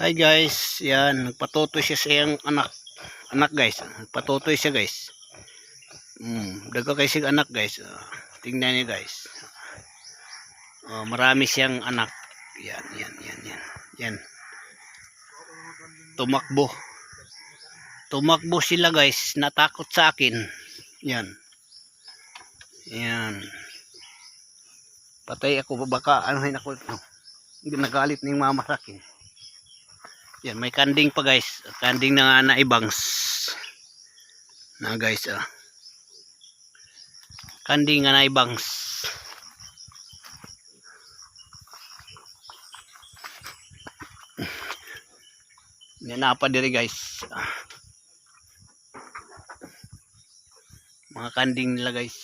Hi guys, yan, nagpatutoy siya sa iyang anak guys, nagpatutoy siya guys. Daga kay siya anak guys. Tingnan niyo guys. Marami siyang anak. Yan. Tumakbo. Tumakbo sila guys, natakot sa akin. Yan. Patay ako, baka anuhin ako. Nagalit ning mama sa akin. Yan, may kanding pa guys. Kanding na nga naibangs. Na guys, kanding nga naibangs. Yan na pa diri guys. Mga kanding nila guys.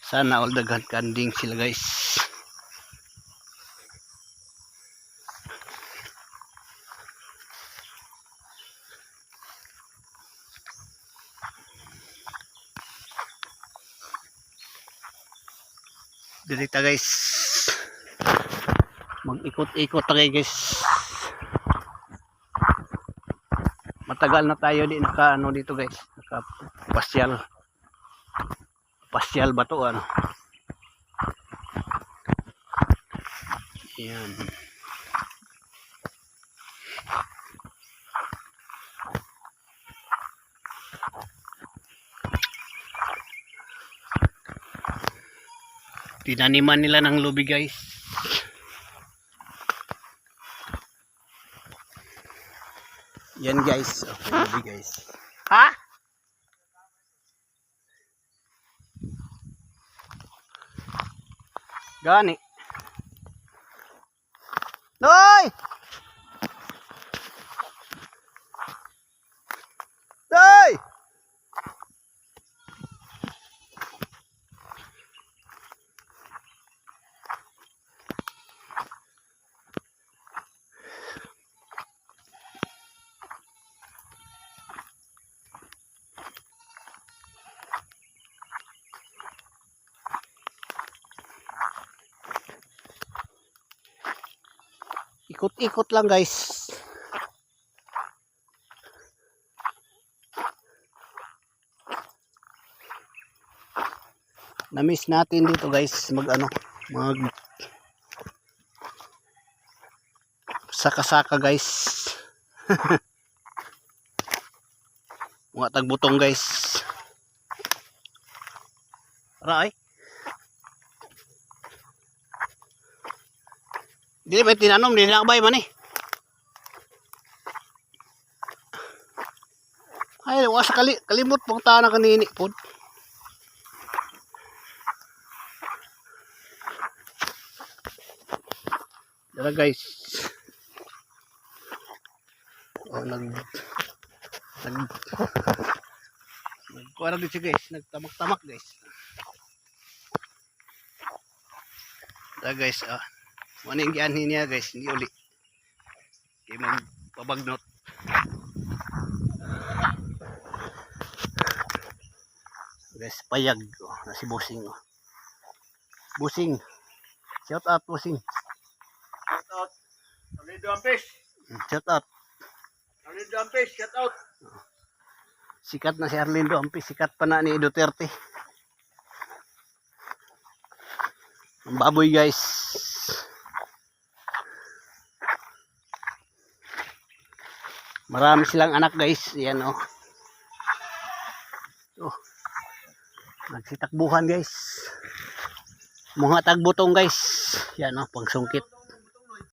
Sana all daghan kanding sila guys. Dirita guys, mag-ikot-ikot tayo guys. Matagal na tayo di naka ano dito guys, naka pasyal ba to ano. Yan. Tinaniman nila ng lubi guys. Yan guys, okay, lubi guys. Ha? Gani. Noy! Noy! Ikot-ikot lang guys. Na-miss natin dito guys mag saka-saka guys. Mga tagbutong guys. Aray. Di ba tinanom din nakabay man eh. Ay, wasa kalimot pong tana kanini pod. Dara guys. Nagkuwara din siya guys, nagtamak-tamak guys. Dara guys, maning gianhin niya guys, hindi uli. Kaya magpabagnot. Guys, payag na si Busing. Busing. Shout out Busing. Shout out. Arlindo Ampis. Shout out. Arlindo Ampis, shout out. Sikat na si Arlindo Ampis, sikat pa na ni Duterte. Ang baboy guys. Marami silang anak guys. Yan oh. Nagsitakbuhan guys. Mga tagbutong guys. Yan oh, pangsungkit.